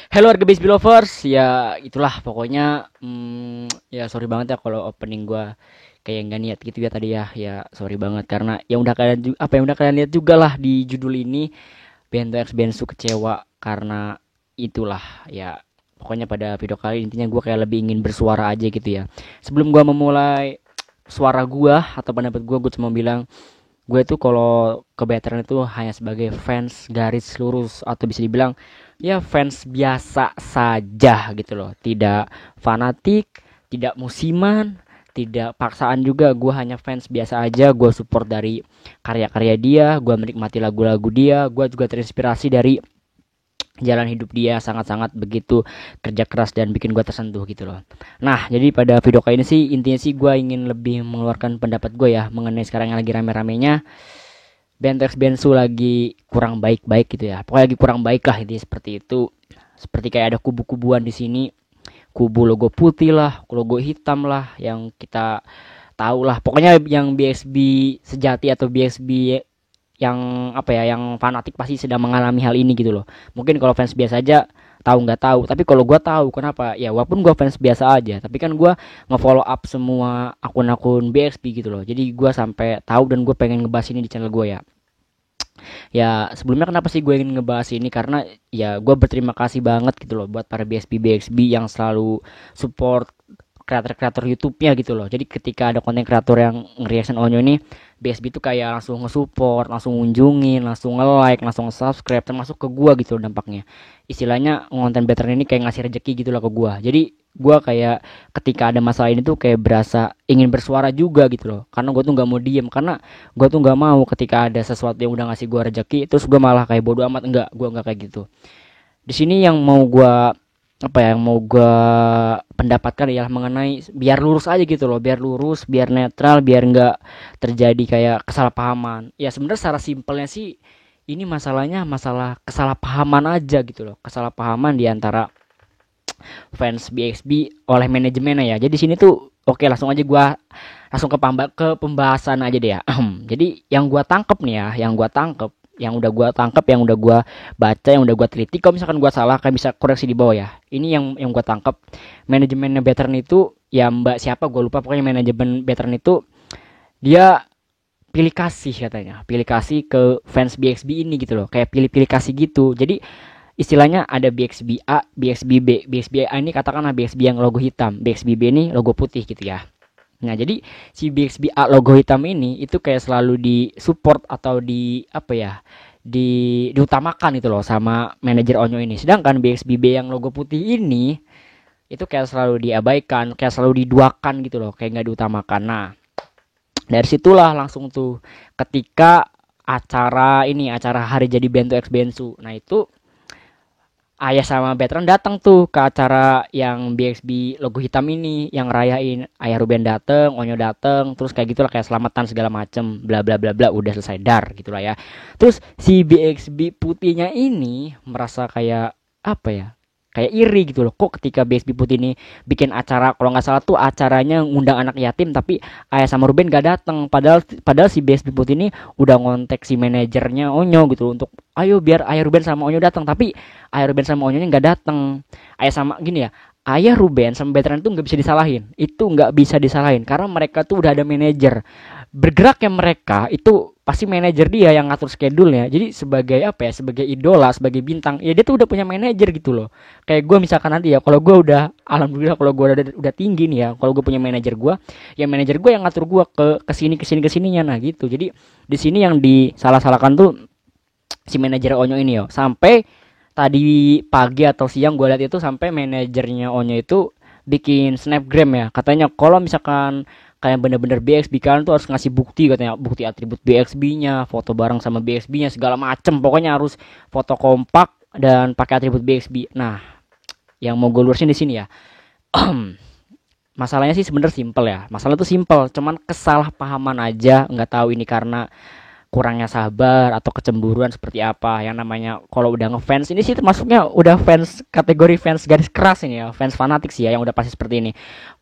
Hello warga BSB lovers, ya itulah pokoknya. Ya sorry banget ya kalau opening gua kayak nggak niat gitu ya tadi ya. Ya sorry banget karena yang udah kalian apa yang udah kalian lihat juga lah di judul ini. Bento X Bensu kecewa karena itulah ya. Pokoknya pada video kali intinya gua kayak lebih ingin bersuara aja gitu ya. Sebelum gua memulai suara gua atau pendapat gua cuma bilang gue tuh kalau ke veteran itu hanya sebagai fans garis lurus atau bisa dibilang ya fans biasa saja gitu loh, tidak fanatik, tidak musiman, tidak paksaan juga. Gue hanya fans biasa aja, gue support dari karya-karya dia, gue menikmati lagu-lagu dia, gue juga terinspirasi dari jalan hidup dia sangat-sangat begitu kerja keras dan bikin gue tersentuh gitu loh. Nah, jadi pada video kali ini sih intinya sih gue ingin lebih mengeluarkan pendapat gue ya mengenai sekarang yang lagi rame-ramenya Bentex Bensu lagi kurang baik-baik gitu ya. Pokoknya lagi kurang baik lah ini seperti itu. Seperti kayak ada kubu-kubuan di sini. Kubu logo putih lah, logo hitam lah yang kita tahu lah. Pokoknya yang BSB sejati atau BSB yang apa ya, yang fanatik pasti sedang mengalami hal ini gitu loh. Mungkin kalau fans biasa aja tahu nggak tahu, tapi kalau gue tahu kenapa ya, walaupun gue fans biasa aja tapi kan gue ngefollow up semua akun-akun BXB gitu loh, jadi gue sampai tahu dan gue pengen ngebahas ini di channel gue ya. Ya sebelumnya kenapa sih gue ingin ngebahas ini, karena ya gue berterima kasih banget gitu loh buat para BSB BXB yang selalu support kreator-kreator YouTube-nya gitu loh. Jadi ketika ada konten kreator yang nge-reaction Onyo ini, BSB tuh kayak langsung nge-support, langsung ngunjungin, langsung nge-like, langsung subscribe, termasuk ke gua gitu loh dampaknya. Istilahnya konten veteran ini kayak ngasih rezeki gitu lah ke gua. Jadi gua kayak ketika ada masalah ini tuh kayak berasa ingin bersuara juga gitu loh. Karena gua tuh nggak mau diem, karena gua tuh nggak mau ketika ada sesuatu yang udah ngasih gua rezeki terus gua malah kayak bodoh amat. Enggak, gua nggak kayak gitu. Di sini yang mau gua apa ya, yang mau gua pendapatkan ialah mengenai biar lurus aja gitu loh, biar lurus, biar netral, biar nggak terjadi kayak kesalahpahaman. Ya sebenarnya secara simpelnya sih ini masalahnya masalah kesalahpahaman aja gitu loh, kesalahpahaman di antara fans BXB oleh manajemennya ya. Jadi sini tuh oke, langsung aja gua langsung ke pembahasan aja deh ya. Jadi yang gua tangkep nih ya, yang udah gua tangkep, yang udah gua baca, yang udah gua teliti. Kalau misalkan gua salah, kalian bisa koreksi di bawah ya. Ini yang gua tangkep, manajemennya veteran itu ya Mbak siapa gua lupa, pokoknya manajemen veteran itu dia pilih kasih katanya, pilih kasih ke fans BXB ini gitu loh, kayak pilih-pilih kasih gitu. Jadi istilahnya ada BXB A, BXB B, BXB A ini katakanlah BXB yang logo hitam, BXB B ini logo putih gitu ya. Nah, jadi si BXB A logo hitam ini itu kayak selalu di support atau di apa ya? Diutamakan gitu loh sama manajer Onyo ini. Sedangkan BXB B yang logo putih ini itu kayak selalu diabaikan, kayak selalu diduakan gitu loh, kayak nggak diutamakan. Nah, dari situlah langsung tuh ketika acara hari jadi Bento X Bensu. Nah, itu Ayah sama veteran datang tuh ke acara yang BXB logo hitam ini yang rayain. Ayah Ruben dateng, Onyo dateng, terus kayak gitulah, kayak selamatan segala macem, bla bla bla bla, udah selesai dar gitulah ya. Terus si BXB putihnya ini merasa kayak apa ya? Kayak iri gitu loh. Kok ketika BXB Putih ini bikin acara, kalau nggak salah tuh acaranya ngundang anak yatim, tapi Ayah sama Ruben gak datang. Padahal si BXB Putih ini udah ngontek si manajernya Onyo gitu loh, untuk ayo biar Ayah Ruben sama Onyo datang, tapi Ayah Ruben sama Onyonya nggak datang. Ayah sama gini ya, Ayah Ruben sama veteran itu nggak bisa disalahin, itu nggak bisa disalahin karena mereka tuh udah ada manajer. Bergeraknya mereka itu pasti manajer dia yang ngatur schedule-nya. Jadi sebagai apa ya, sebagai idola, sebagai bintang ya, dia tuh udah punya manajer gitu loh. Kayak gue misalkan nanti ya, kalau gue udah alhamdulillah, kalau gue udah tinggi nih ya, kalau gue punya manajer gue, ya manajer gue yang ngatur gue ke kesininya. Nah gitu. Jadi di sini yang disalah-salahkan tuh si manajer Onyo ini yo. Sampai tadi pagi atau siang gue lihat itu sampai manajernya Onyo itu bikin snapgram ya, katanya kalau misalkan kayak bener-bener BXB kan tuh harus ngasih bukti, katanya bukti atribut BXB-nya, foto bareng sama BXB-nya segala macem, pokoknya harus foto kompak dan pakai atribut BXB. Nah, yang mau gue lurusin di sini ya, masalahnya sih sebenernya simpel ya, masalah tuh simpel, cuman kesalahpahaman aja. Nggak tahu ini karena kurangnya sabar atau kecemburuan seperti apa. Yang namanya kalau udah ngefans ini sih termasuknya udah fans kategori fans garis keras ini ya, fans fanatik sih ya yang udah pasti seperti ini.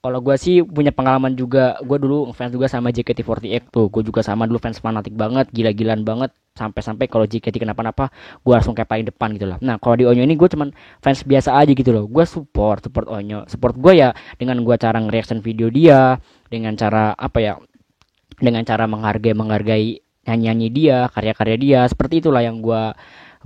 Kalau gue sih punya pengalaman juga, gue dulu ngefans juga sama JKT48 tuh, gue juga sama dulu fans fanatik banget, gila-gilaan banget, sampai-sampai kalau JKT kenapa-napa, gue langsung kayak paling depan gitu loh. Nah kalau di Onyo ini gue cuman fans biasa aja gitu loh, gue support Onyo, support gue ya dengan gue cara nge-reaction video dia, dengan cara apa ya, dengan cara menghargai nyanyi-nyanyi dia, karya-karya dia, seperti itulah yang gua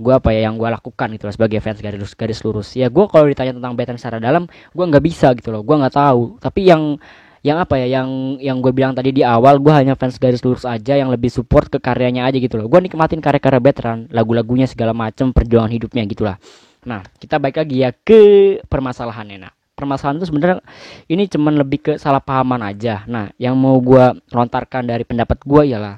apa ya yang gua lakukan gitu loh sebagai fans garis garis lurus. Ya gua kalau ditanya tentang Batman secara dalam, gua nggak bisa gitu loh, gua nggak tahu. Tapi yang apa ya yang gue bilang tadi di awal, gue hanya fans garis lurus aja yang lebih support ke karyanya aja gitu loh. Gue nikmatin karya-karya veteran, lagu-lagunya segala macem, perjuangan hidupnya gitulah. Nah kita balik lagi ya ke permasalahannya. Nah permasalahan itu sebenarnya ini cuman lebih ke salah pahaman aja. Nah yang mau gue lontarkan dari pendapat gue ialah,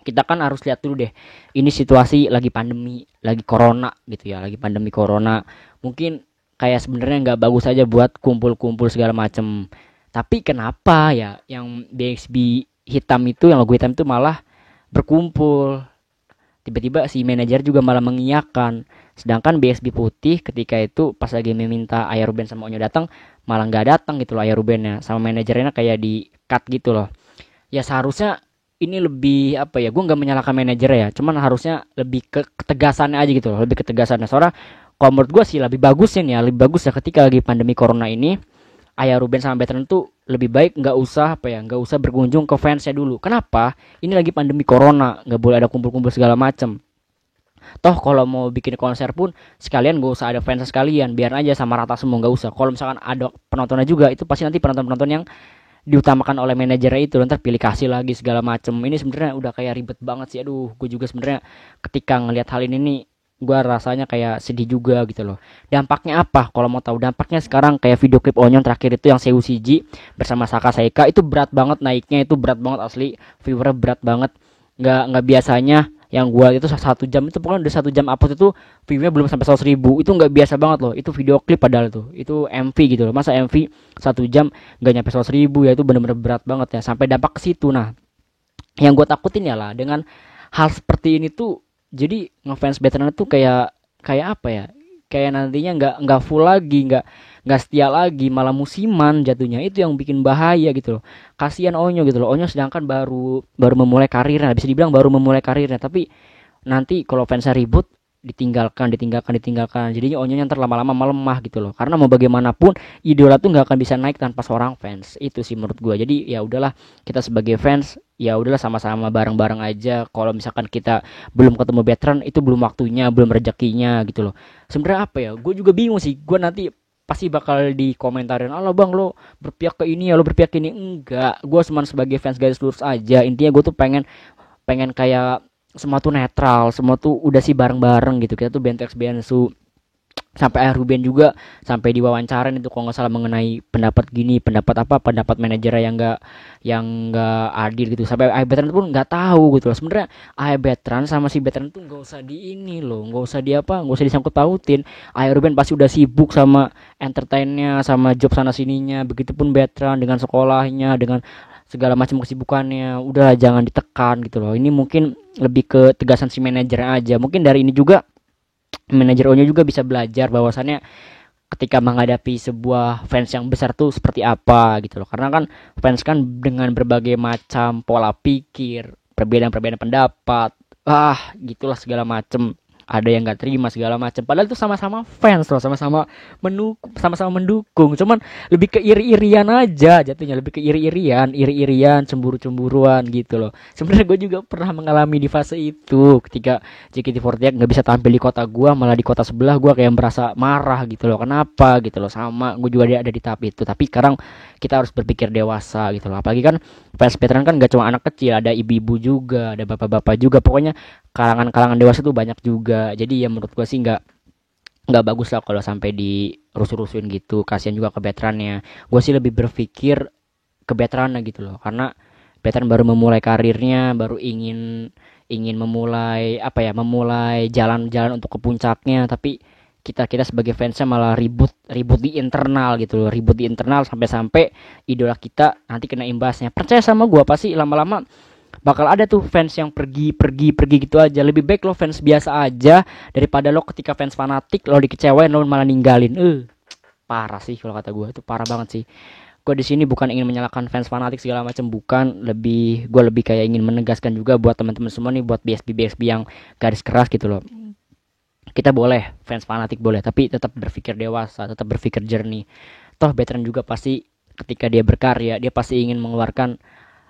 kita kan harus lihat dulu deh, ini situasi lagi pandemi, lagi corona gitu ya, lagi pandemi corona, mungkin kayak sebenarnya nggak bagus aja buat kumpul-kumpul segala macem. Tapi kenapa ya yang BXB hitam itu, yang logo hitam itu malah berkumpul, tiba-tiba si manajer juga malah mengiyakan, sedangkan BXB putih ketika itu pas lagi meminta Aya Ruben sama Onyo datang, malah nggak datang gitu loh Aya Rubennya, sama manajernya kayak di cut gitu loh. Ya seharusnya ini lebih apa ya, gue nggak menyalahkan manajer ya, cuman harusnya lebih ke ketegasannya aja gitu loh, lebih ketegasannya. Soalnya kalau menurut gue sih lebih bagusnya nih ya, lebih bagus ya ketika lagi pandemi corona ini, Ayah Ruben sama veteran tuh lebih baik nggak usah apa ya, nggak usah berkunjung ke fansnya dulu. Kenapa? Ini lagi pandemi corona, nggak boleh ada kumpul-kumpul segala macem. Toh kalau mau bikin konser pun sekalian gak usah ada fans sekalian, biar aja sama rata semua, nggak usah. Kalau misalkan ada penontonnya juga, itu pasti nanti penonton-penonton yang diutamakan oleh manajernya itu, ntar pilih kasih lagi segala macem. Ini sebenarnya udah kayak ribet banget sih. Aduh gue juga sebenarnya ketika ngelihat hal ini nih, gue rasanya kayak sedih juga gitu loh. Dampaknya apa? Kalau mau tahu dampaknya, sekarang kayak video klip Onyon terakhir itu yang Seu Siji bersama Saka Saika itu berat banget naiknya, itu berat banget asli, viewernya berat banget. Nggak biasanya yang gua itu 1 jam itu, pokoknya udah 1 jam upload itu viewnya belum sampai 100.000, itu nggak biasa banget loh. Itu video klip padahal tuh itu MV gitu loh, masa MV 1 jam nggak nyampe 100.000 ya, itu bener-bener berat banget ya, sampai dampak ke situ. Nah yang gue takutin ya lah dengan hal seperti ini tuh, jadi ngefans veteran tuh kayak kayak apa ya, kayak nantinya nggak full lagi, nggak setia lagi, malah musiman jatuhnya. Itu yang bikin bahaya gitu loh. Kasihan Onyo gitu loh, Onyo sedangkan baru baru memulai karirnya, bisa dibilang baru memulai karirnya, tapi nanti kalau fansnya ribut, ditinggalkan, jadinya Onyonya ntar lama-lama melemah gitu loh. Karena mau bagaimanapun idola tuh nggak akan bisa naik tanpa seorang fans, itu sih menurut gua. Jadi ya udahlah, kita sebagai fans ya udahlah sama-sama bareng-bareng aja. Kalau misalkan kita belum ketemu veteran, itu belum waktunya, belum rezekinya gitu loh. Sebenarnya apa ya, gue juga bingung sih. Gue nanti pasti bakal dikomentarin, "Allah bang, lo berpihak ke ini ya, lo berpihak ke ini." Enggak, gue cuma sebagai fans garis lurus aja. Intinya gue tuh pengen pengen kayak semua tuh netral, semua tuh udah sih bareng-bareng gitu. Kita tuh Bentex Bensu, sampai Ruben juga sampai diwawancarain itu kalau nggak salah mengenai pendapat gini, pendapat apa, pendapat manajer yang nggak adil gitu. Sampai veteran pun nggak tahu gitu loh sebenarnya. Veteran sama si veteran tuh nggak usah di ini loh, nggak usah di apa, nggak usah disangkut pautin. Ruben pasti udah sibuk sama entertainnya, sama job sana sininya. Begitupun veteran dengan sekolahnya, dengan segala macam kesibukannya. Udah jangan ditekan gitu loh. Ini mungkin lebih ke tegasan si manajer aja. Mungkin dari ini juga manajer Onyo juga bisa belajar bahwasannya ketika menghadapi sebuah fans yang besar tuh seperti apa gitu loh. Karena kan fans kan dengan berbagai macam pola pikir, perbedaan-perbedaan pendapat, gitulah segala macem. Ada yang nggak terima segala macam. Padahal itu sama-sama fans loh, sama-sama mendukung. Cuman lebih ke iri-irian aja jatuhnya, lebih ke iri-irian, cemburu-cemburuan gitu loh. Sebenarnya gue juga pernah mengalami di fase itu ketika JKT48 nggak bisa tampil di kota gue, malah di kota sebelah gue kayak merasa marah gitu loh. Kenapa gitu loh, sama gue juga ada di tahap itu. Tapi sekarang kita harus berpikir dewasa gitu loh. Apalagi kan fans veteran kan gak cuma anak kecil, ada ibu-ibu juga, ada bapak-bapak juga. Pokoknya kalangan-kalangan dewasa tuh banyak juga. Jadi ya menurut gua sih nggak bagus lah kalau sampai dirusuh-rusuhin gitu. Kasihan juga ke veterannya. Gua sih lebih berpikir ke veterannya gitu loh. Karena veteran baru memulai karirnya, baru ingin ingin memulai apa ya, memulai jalan-jalan untuk ke puncaknya. Tapi kita sebagai fansnya malah ribut ribut di internal gitu loh, ribut di internal sampai-sampai idola kita nanti kena imbasnya. Percaya sama gua, pasti lama-lama bakal ada tuh fans yang pergi gitu aja. Lebih baik lo fans biasa aja daripada lo ketika fans fanatik lo dikecewain lo malah ninggalin. Parah sih kalau kata gue, itu parah banget sih. Gue di sini bukan ingin menyalahkan fans fanatik segala macam, bukan, gue lebih kayak ingin menegaskan juga buat teman-teman semua nih, buat BSB yang garis keras gitu loh. Kita boleh fans fanatik boleh, tapi tetap berpikir dewasa, tetap berpikir jernih. Toh veteran juga pasti ketika dia berkarya dia pasti ingin mengeluarkan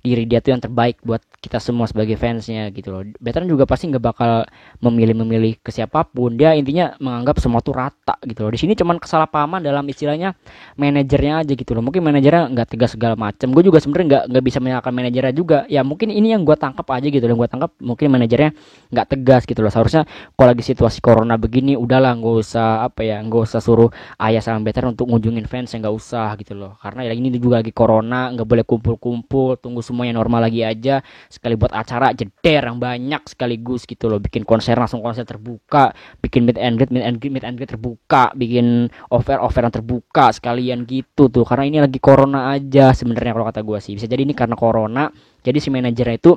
diri dia tuh yang terbaik buat kita semua sebagai fansnya gitu loh. Veteran juga pasti nggak bakal memilih ke siapapun. Dia intinya menganggap semua tuh rata gitu loh. Di sini cuman kesalahpahaman dalam istilahnya manajernya aja gitu loh. Mungkin manajernya nggak tegas segala macam. Gue juga sebenarnya nggak bisa menyalahkan manajernya juga. Ya mungkin ini yang gue tangkap aja gitu loh. Gue tangkap mungkin manajernya nggak tegas gitu loh. Seharusnya kalau lagi situasi corona begini, udahlah nggak usah nggak usah suruh ayah sama veteran untuk ngunjungin fans, yang nggak usah gitu loh. Karena ya ini juga lagi corona, nggak boleh kumpul-kumpul, tunggu semuanya normal lagi aja. Sekali buat acara jeder yang banyak sekaligus gitu loh, bikin konser langsung konser terbuka, bikin meet and greet terbuka, bikin offer yang terbuka sekalian gitu tuh. Karena ini lagi corona aja sebenarnya kalau kata gue sih. Bisa jadi ini karena corona, jadi si manajernya itu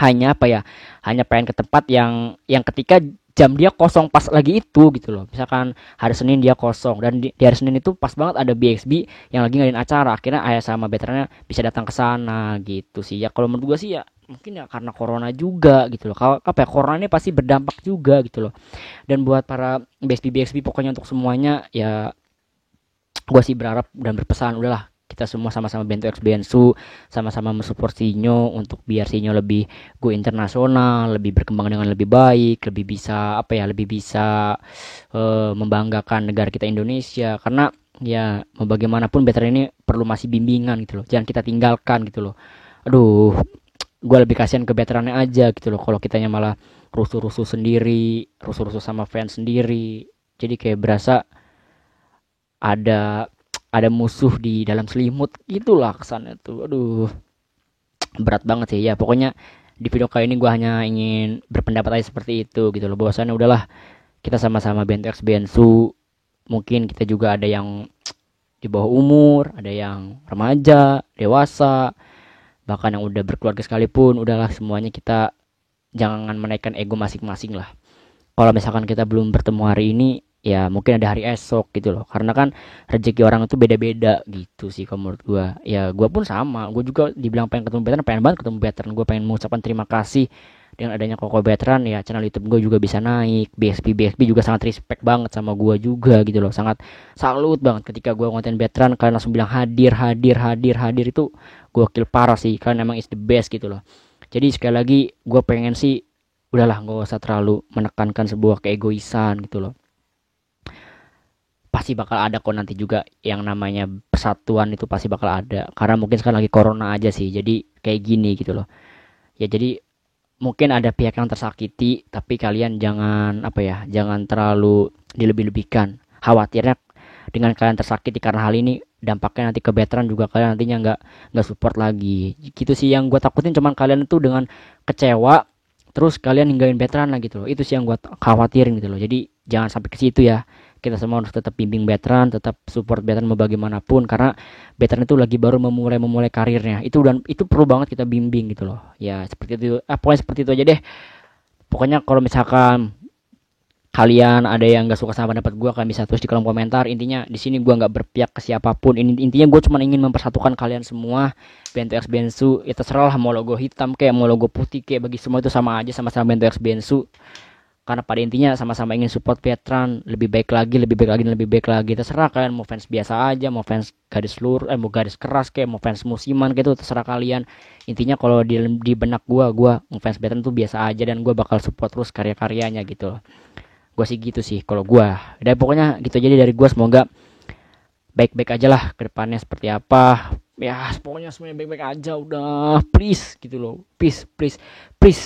hanya pengen ke tempat yang ketika jam dia kosong pas lagi itu gitu loh. Misalkan hari Senin dia kosong, dan di hari Senin itu pas banget ada BXB yang lagi ngadain acara, akhirnya ayah sama veterannya bisa datang ke sana gitu sih. Ya kalau menurut gue sih ya mungkin ya karena corona juga gitu loh. Kalau corona ini pasti berdampak juga gitu loh. Dan buat para BXB pokoknya untuk semuanya ya, gue sih berharap dan berpesan udahlah kita semua sama-sama bantu Bensu, sama-sama mensupport Sinyo untuk biar Sinyo lebih go internasional, lebih berkembang dengan lebih baik, lebih bisa membanggakan negara kita Indonesia. Karena ya mau bagaimanapun veteran ini perlu masih bimbingan gitu loh, jangan kita tinggalkan gitu loh. Aduh, gue lebih kasihan ke veterannya aja gitu loh, kalau kitanya malah rusuh-rusuh sendiri, rusuh-rusuh sama fans sendiri, jadi kayak berasa ada musuh di dalam selimut gitulah kesannya tuh. Aduh, berat banget sih ya. Pokoknya di video kali ini gue hanya ingin berpendapat aja seperti itu gitu loh, bahwasannya udahlah kita sama-sama bantu Bensu. Mungkin kita juga ada yang di bawah umur, ada yang remaja, dewasa, bahkan yang udah berkeluarga sekalipun, udahlah semuanya kita jangan menaikkan ego masing-masing lah. Kalau misalkan kita belum bertemu hari ini, ya mungkin ada hari esok gitu loh. Karena kan rezeki orang itu beda-beda gitu sih kalau menurut gue. Ya gue pun sama, gue juga dibilang pengen ketemu veteran, pengen banget ketemu veteran. Gue pengen mengucapkan terima kasih dengan adanya Koko Veteran, ya channel YouTube gue juga bisa naik. BXB juga sangat respect banget sama gue juga gitu loh. Sangat salut banget ketika gue ngonten veteran, kalian langsung bilang hadir itu gokil parah sih. Kalian emang is the best gitu loh. Jadi sekali lagi gue pengen sih udahlah nggak usah terlalu menekankan sebuah keegoisan gitu loh. Pasti bakal ada kok nanti juga yang namanya persatuan, itu pasti bakal ada. Karena mungkin sekarang lagi corona aja sih, jadi kayak gini gitu loh. Ya jadi mungkin ada pihak yang tersakiti, tapi kalian jangan terlalu dilebih-lebihkan. Khawatirnya dengan kalian tersakiti karena hal ini, dampaknya nanti ke veteran juga, kalian nantinya nggak support lagi gitu sih. Yang gue takutin cuman kalian itu dengan kecewa terus kalian ninggalin veteran lah gitu loh. Itu sih yang gue khawatirin gitu loh. Jadi jangan sampai ke situ ya. Kita semua harus tetap bimbing veteran, tetap support veteran mau bagaimanapun, karena veteran itu lagi baru memulai karirnya. Itu perlu banget kita bimbing gitu loh. Ya seperti itu. Pokoknya seperti itu aja deh. Pokoknya kalau misalkan kalian ada yang nggak suka sama pendapat gue, kalian bisa tulis di kolom komentar. Intinya di sini gue nggak berpihak ke siapapun. Intinya gue cuma ingin mempersatukan kalian semua. Bentu X Bensu, ya terserah lah mau logo hitam kayak mau logo putih kayak, bagi semua itu sama aja, sama-sama Bentu X Bensu. Karena pada intinya sama-sama ingin support veteran lebih baik lagi. Terserah kalian mau fans biasa aja, mau fans garis lurus, mau garis keras kayak, mau fans musiman gitu, terserah kalian. Intinya kalau di benak gue fans veteran tuh biasa aja, dan gue bakal support terus karya-karyanya gitu. Gue sih gitu sih kalau gue. Dan pokoknya gitu aja dari gue, semoga baik-baik aja lah ke depannya seperti apa. Ya pokoknya semuanya baik-baik aja udah, please gitu loh. Please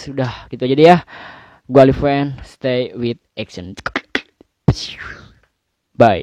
udah gitu aja deh ya. Gue Alifan, stay with action. Bye.